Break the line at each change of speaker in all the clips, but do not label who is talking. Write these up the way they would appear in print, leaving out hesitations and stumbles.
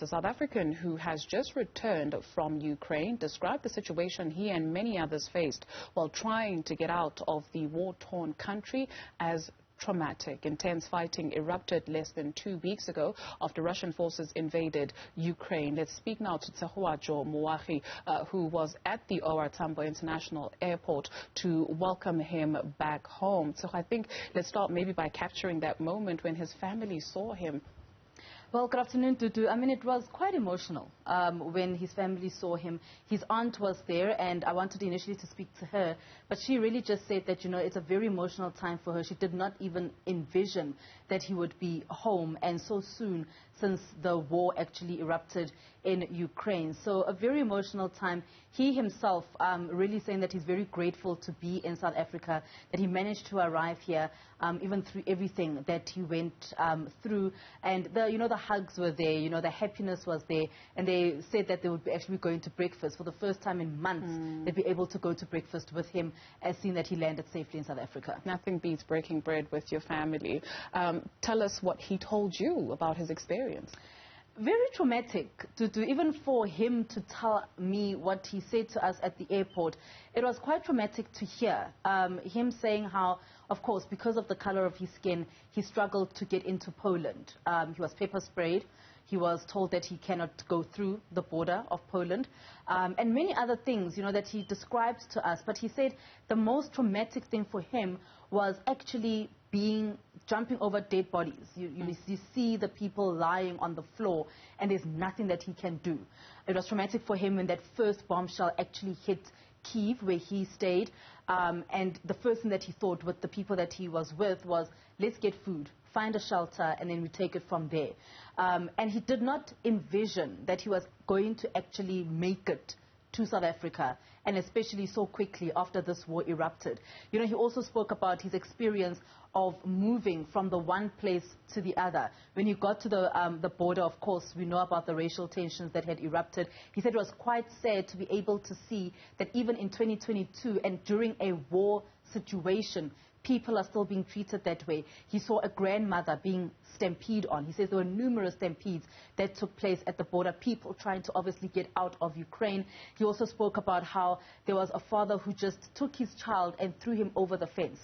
a South African who has just returned from Ukraine, described the situation he and many others faced while trying to get out of the war-torn country as traumatic. Intense fighting erupted less than 2 weeks ago after Russian forces invaded Ukraine. Let's speak now to Tshegohaco Moagi, who was at the OR Tambo International Airport to welcome him back home. So I think let's start maybe by capturing that moment when his family saw him.
Well, good afternoon, Dudu. I mean, it was quite emotional when his family saw him. His aunt was there, and I wanted initially to speak to her, but she really just said that, you know, it's a very emotional time for her. She did not even envision that he would be home, and so soon since the war actually erupted in Ukraine. So a very emotional time. He himself really saying that he's very grateful to be in South Africa, that he managed to arrive here, even through everything that he went through. And the hugs were there, the happiness was there, and they said that they would be actually going to breakfast for the first time in months. They'd be able to go to breakfast with him, as seen that he landed safely in South Africa.
Nothing beats breaking bread with your family. Tell us what he told you about his experience.
Very traumatic, even for him to tell me what he said to us at the airport. It was quite traumatic to hear him saying how, of course, because of the color of his skin, he struggled to get into Poland. He was pepper sprayed. He was told that he cannot go through the border of Poland, and many other things, that he describes to us. But he said the most traumatic thing for him was actually jumping over dead bodies. You see the people lying on the floor, and there's nothing that he can do. It was traumatic for him when that first bombshell actually hit Kyiv, where he stayed, and the first thing that he thought with the people that he was with was, let's get food, find a shelter, and then we take it from there. And he did not envision that he was going to actually make it to South Africa, and especially so quickly after this war erupted. He also spoke about his experience of moving from the one place to the other. When he got to the border, of course, we know about the racial tensions that had erupted. He said it was quite sad to be able to see that even in 2022 and during a war situation, people are still being treated that way. He saw a grandmother being stampeded on. He says there were numerous stampedes that took place at the border, people trying to obviously get out of Ukraine. He also spoke about how there was a father who just took his child and threw him over the fence.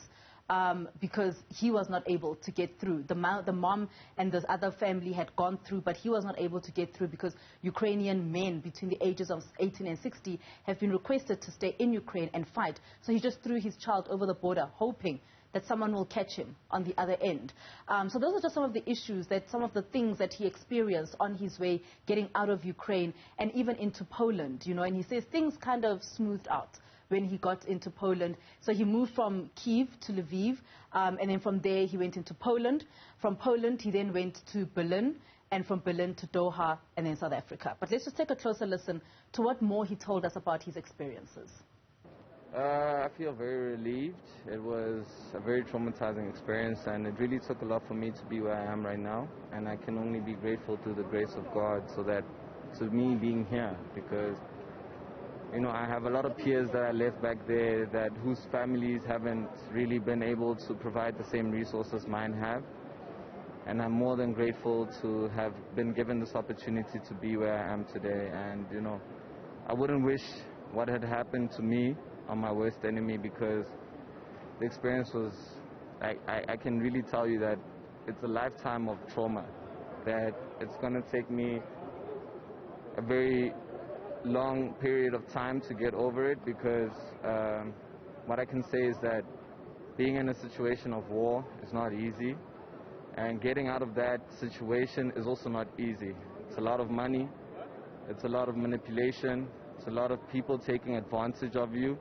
Because he was not able to get through. The mom and this other family had gone through, but he was not able to get through because Ukrainian men between the ages of 18 and 60 have been requested to stay in Ukraine and fight. So he just threw his child over the border, hoping that someone will catch him on the other end. So those are just some of the issues, some of the things that he experienced on his way getting out of Ukraine and even into Poland, and he says things kind of smoothed out when he got into Poland. So he moved from Kyiv to Lviv, and then from there he went into Poland. From Poland he then went to Berlin, and from Berlin to Doha, and then South Africa. But let's just take a closer listen to what more he told us about his experiences.
I feel very relieved. It was a very traumatizing experience, and it really took a lot for me to be where I am right now. And I can only be grateful to the grace of God to me being here, because I have a lot of peers that I left back there whose families haven't really been able to provide the same resources mine have. And I'm more than grateful to have been given this opportunity to be where I am today. And, I wouldn't wish what had happened to me on my worst enemy, because the experience was, I can really tell you that it's a lifetime of trauma, that it's going to take me a very long period of time to get over it, because what I can say is that being in a situation of war is not easy, and getting out of that situation is also not easy. It's a lot of money, it's a lot of manipulation, it's a lot of people taking advantage of you,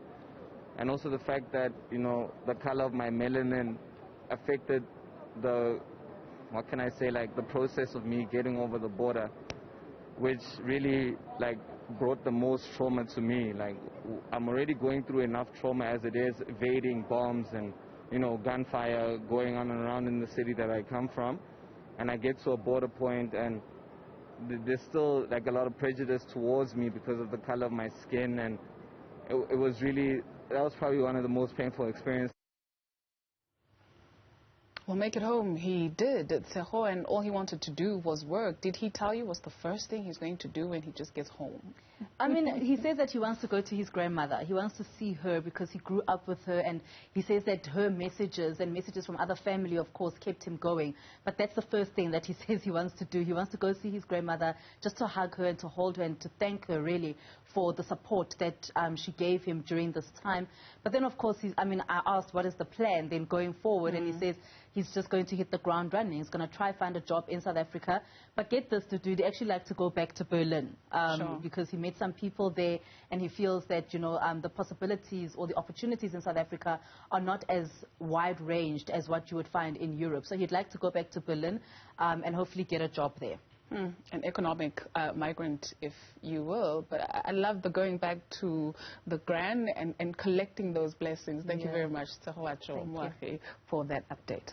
and also the fact that the color of my melanin affected the process of me getting over the border, which really brought the most trauma to me. I'm already going through enough trauma as it is, evading bombs and gunfire going on and around in the city that I come from, and I get to a border point and there's still a lot of prejudice towards me because of the color of my skin, and that was probably one of the most painful experiences.
Well, make it home. He did. Tshegohaco, and all he wanted to do was work. Did he tell you what's the first thing he's going to do when he just gets home?
I mean, he says that he wants to go to his grandmother. He wants to see her because he grew up with her, and he says that her messages and messages from other family, of course, kept him going. But that's the first thing that he says he wants to do. He wants to go see his grandmother, just to hug her and to hold her and to thank her, really, for the support that she gave him during this time. But then, of course, I asked what is the plan then going forward, and he says he's just going to hit the ground running. He's going to try find a job in South Africa. But get this, to do, they actually like to go back to Berlin because he met some people there, and he feels that, you know, the possibilities or the opportunities in South Africa are not as wide-ranged as what you would find in Europe. So he'd like to go back to Berlin and hopefully get a job there.
An economic migrant, if you will. But I love the going back to the grand and collecting those blessings. Thank you very much, Tshegohaco Moagi, for that update.